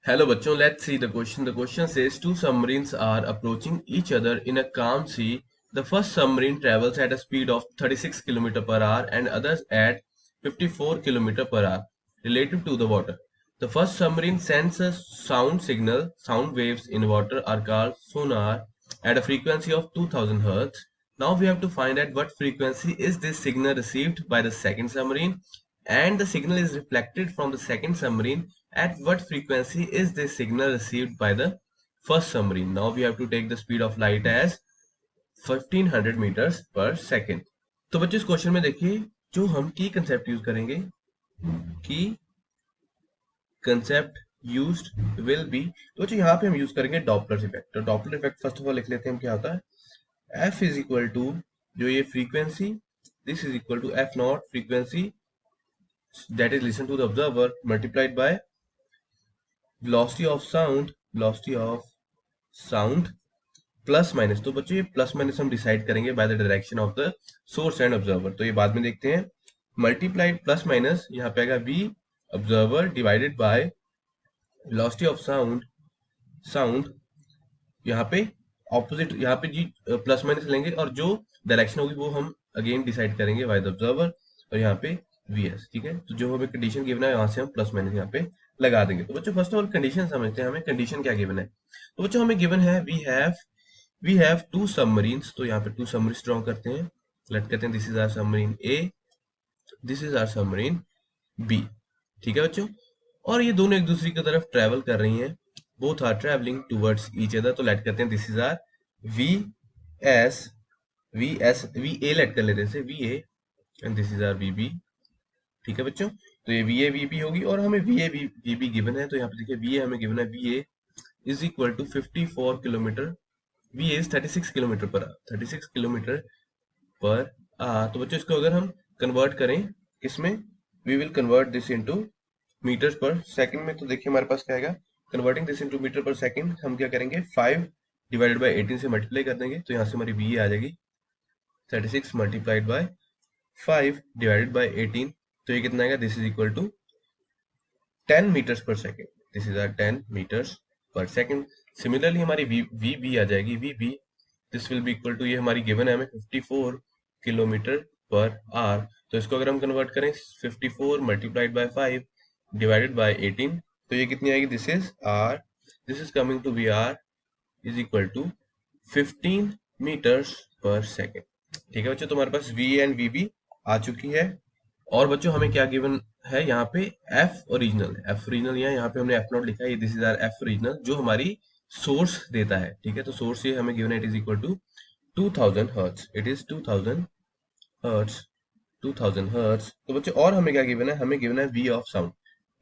Hello bachon, let's see the question. The question says two submarines are approaching each other in a calm sea. The first submarine travels at a speed of 36 km per hour and others at 54 km per hour relative to the water. The first submarine sends a sound signal. Sound waves in water are called sonar at a frequency of 2000 Hz. Now we have to find out what frequency is this signal received by the second submarine, and the signal is reflected from the second submarine. At what frequency is this signal received by the first submarine? Now we have to take the speed of light as 1500 meters per second. तो बच्चों इस question में देखिए जो हम की concept use करेंगे, की कंसेप्ट यूज्ड विल बी, तो बच्चों यहाँ पे हम यूज करेंगे डॉपलर इफेक्ट। तो Doppler effect first of all लिख लेते हैं हम, क्या होता है एफ इज इक्वल टू जो ये frequency, this is equal to f naught frequency that is listen to the observer multiplied by velocity of sound plus minus. तो बच्चों ये प्लस माइनस हम डिसाइड करेंगे by the direction of the source and observer, तो ये बाद में देखते हैं। मल्टीप्लाइड प्लस माइनस यहाँ पे आएगा v observer divided by velocity of sound यहाँ पे ऑपोजिट, यहाँ पे जी प्लस माइनस लेंगे और जो डायरेक्शन होगी वो हम अगेन डिसाइड करेंगे बाय द ऑब्जर्वर, और यहाँ पे वी एस। ठीक है, तो जो हमें कंडीशन गिवन है यहाँ से हम प्लस माइनस यहाँ पे लगा देंगे। तो बच्चों फर्स्ट ऑफ ऑल कंडीशन समझते हैं, हमें कंडीशन क्या गिवन है। तो बच्चों हमें गिवन है वी हैव टू सबमरीन्स, तो यहाँ पे टू सबमरीन्स ड्रॉ करते हैं। लेट करते हैं this is our submarine A, this is our submarine B. ठीक है बच्चों, और ये दोनों एक दूसरे की तरफ ट्रेवल कर रही हैं, both are travelling towards each other. तो लेट करते हैं this is our v s, v A let कर लेते हैं v A, and this is our v B. ठीक है बच्चों, तो ये वी ए वी बी होगी, और हमें we A we be given है। तो यहाँ पे देखिए वी ए हमें गिवन है, V A is equal to 54 kilometre, V A is 36 kilometre per hour, 36 kilometre per hour. तो बच्चों इसको अगर हम कन्वर्ट करें किसमें, we will convert this into metres per second में। तो देखिए हमारे पास क्या आएगा, converting this into metre per second हम क्या करेंगे, 5 डिवाइडेड बाय 18 से मल्टीप्लाई कर देंगे। तो यहाँ से हमारी वी आ जाएगी 36 मल्टीप्लाइड बाय 5 डिवाइडेड बाय 18, तो ये कितना आएगा, this is equal to 10 metres per second, this is our 10 metres per second. Similarly हमारी वी बी आ जाएगी, v B this will be equal to, ये हमारी गिवन है हमें 54 किलोमीटर पर आवर। तो इसको अगर हम कन्वर्ट करें 54 मल्टीप्लाइड बाय 5 डिवाइडेड बाय 18, तो ये कितनी आएगी, this is coming to be R is equal to 15 metres per second. ठीक है बच्चों, तो हमारे पास वी एंड वी बी आ चुकी है। और बच्चों हमें क्या गिवन है यहाँ पे, एफ ओरिजिनल, एफ ओरिजिनल यहाँ पे हमने एफ नॉट लिखा है, this is R F original जो हमारी सोर्स देता है। ठीक है, तो सोर्स ये हमें गिवन है, it is equal to 2000 hertz, it is 2000 hertz, 2000 hertz. तो बच्चों और हमें क्या गिवन है, हमें गिवन है V of sound,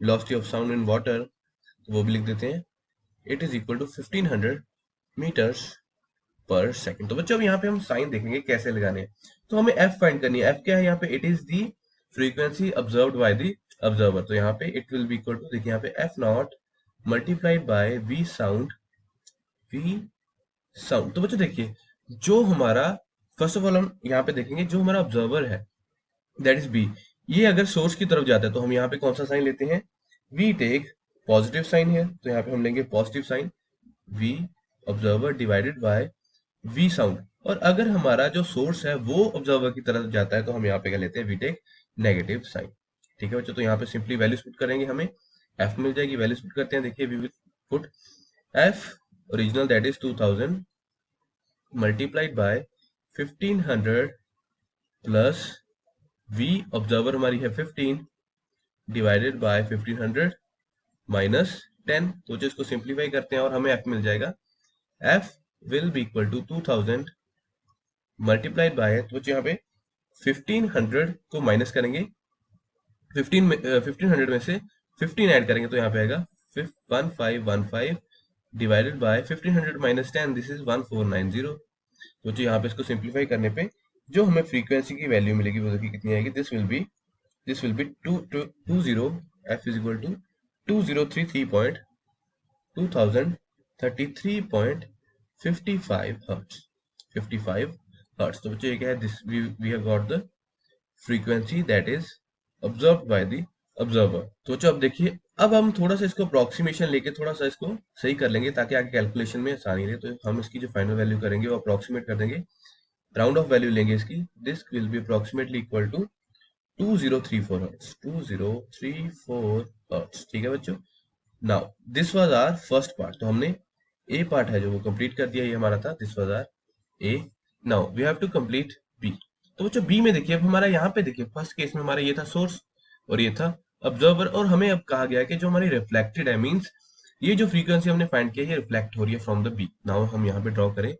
velocity of sound in water, तो वो भी लिख देते हैं, it is equal to 1500 metres per second. तो बच्चों अब यहाँ पे हम साइन देखेंगे कैसे लगाने हैं। तो हमें एफ फाइंड करनी है, एफ क्या है यहाँ पे, it is the frequency observed by the observer. तो यहाँ पे it will be equal to, देखिए यहाँ पे F naught multiplied by V sound, V sound. तो बच्चों देखिए जो हमारा, फर्स्ट ऑफ ऑल हम यहाँ पे देखेंगे जो हमारा ऑब्जर्वर है दैट इज बी, ये अगर सोर्स की तरफ जाता है तो हम यहाँ पे कौन सा साइन लेते हैं, वी टेक पॉजिटिव साइन है, तो यहाँ पे हम लेंगे positive sign, V observer divided by V sound. और अगर हमारा जो सोर्स है वो ऑब्जर्वर की तरफ जाता है तो हम यहाँ पे क्या लेते हैं, वी टेक नेगेटिव साइन। ठीक है बच्चों, तो यहाँ पे सिंपली वैल्यूज पुट करेंगे, हमें एफ मिल जाएगी, वैल्यूज पुट करते हैं। देखिए we will put F original that is 2000 multiplied by 1500 plus V observer हमारी है 15 डिवाइडेड बाय 1500 माइनस 10। तो इसको सिंप्लीफाई करते हैं और हमें एफ मिल जाएगा, F will be equal to 2000 multiplied by, तो बच्चों यहाँ पे 1500 को माइनस करेंगे, 1500 में से 15 ऐड करेंगे तो यहाँ पे आएगा 1515 divided by 1500 minus 10, this is 1490। तो बच्चों यहाँ पे इसको सिंप्लीफाई करने पे जो हमें फ्रीक्वेंसी की वैल्यू मिलेगी वो देखिए कितनी आएगी, this will be 20 F is equal to 2033.55 hertz, 55 hertz. तो बच्चों ये क्या है, this we have got the frequency that is observed by the observer. तो बच्चों अब देखिए अब हम थोड़ा सा इसको अप्रोक्सीमेशन लेके थोड़ा सा इसको सही कर लेंगे ताकि आगे कैलकुलेशन में आसानी रहे। तो हम इसकी जो फाइनल वैल्यू करेंगे वो अप्रोक्सीमेट कर देंगे, राउंड ऑफ वैल्यू लेंगे इसकी। This will be approximately equal to 2034 hertz, 2034 hertz. ठीक है बच्चों। Now this was our first part, तो हमने ए पार्ट है जो वो कंप्लीट कर दिया, ये हमारा था, this was our A. Now we have to complete B. तो बच्चों बी में देखिए, अब हमारा यहाँ पे देखिए फर्स्ट केस में हमारा ये था सोर्स और ये था ऑब्जर्वर, और हमें अब कहा गया है कि जो हमारी रिफ्लेक्टेड है, मींस ये जो फ्रीक्वेंसी हमने फाइंड किया है ये रिफ्लेक्ट हो रही है फ्रॉम द बी। नाउ हम यहाँ पे ड्रॉ करें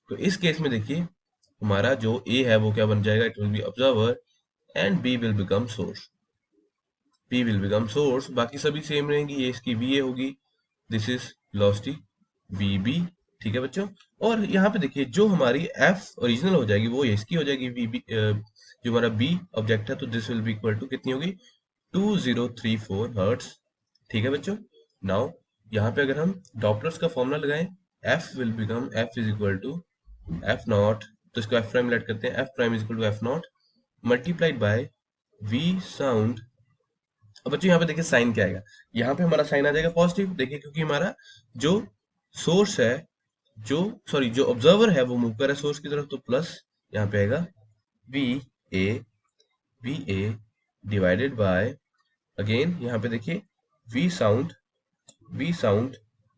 तो इस केस में देखिए हमारा जो ए है वो क्या बन जाएगा, it will be observer and B will become source. P will become source, बाकी सभी सेम रहेंगी, ये इसकी VA होगी, दिस इज वेलोसिटी VB। ठीक है बच्चों। और यहाँ पे देखिए जो हमारी F ओरिजिनल हो जाएगी वो इसकी हो जाएगी VB, जो हमारा B ऑब्जेक्ट है, तो this will be equal to कितनी होगी, 2034 हर्ट्ज। ठीक है बच्चों। नाउ यहाँ पे अगर हम डॉपलर्स का फॉर्मूला लगाएं, F will become, F is equal to F naught, तो इसको F प्राइम लेट करते हैं, F prime is equal to F naught multiplied by V sound. अब बच्चों यहाँ पे देखिए साइन क्या आएगा, यहाँ पे हमारा साइन आ जाएगा पॉजिटिव, देखिए क्योंकि हमारा जो सोर्स है, जो सॉरी जो ऑब्जर्वर है वो मूव कर रहा है सोर्स की तरफ, तो प्लस यहाँ पे आएगा V A, V A divided by, again यहाँ पे देखिए V sound, V sound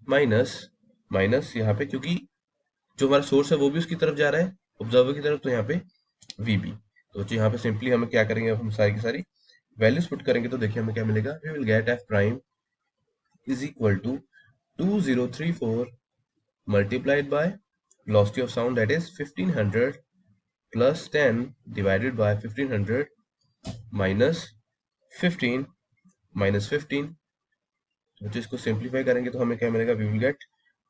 minus, minus यहाँ पे क्योंकि जो हमारा सोर्स है वो भी उसकी तरफ जा रहा है, ऑब्जर्वर की तरफ, तो यहाँ पे वी बी। तो बच्चों यहाँ पे सिंपली हमें क्या करेंगे, अब हम सारी की सारी वैल्यूज पुट करेंगे तो देखिए हमें क्या मिलेगा, we will get F prime is equal to 2034 multiplied by velocity of sound, that is 1500 plus 10 divided by 1500 minus 15 minus 15। तो इसको सिंप्लीफाई करेंगे तो हमें क्या मिलेगा, we will get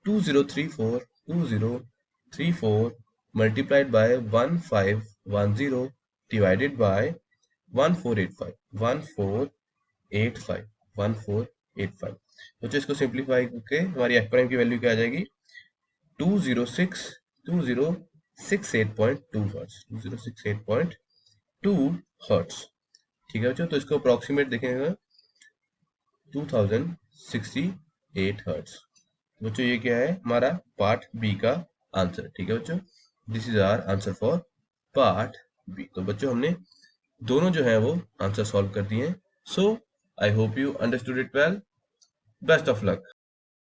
2034 multiplied by 1510 divided by 1485 तो इसको सिंप्लीफाई करके हमारी एफ प्राइम की वैल्यू क्या आ जाएगी, 2068.2 हर्ट्ज, 2068.2 हर्ट्ज। ठीक है बच्चों। तो इसको अप्रोक्सीमेट देखेंगे 2068 हर्ट्ज। बच्चों ये क्या है हमारा पार्ट बी का आंसर। ठीक है बच्चों, this is our answer for part B. तो बच्चों हमने दोनों जो है वो आंसर सॉल्व कर दिए हैं। So I hope you understood it well. Best of luck.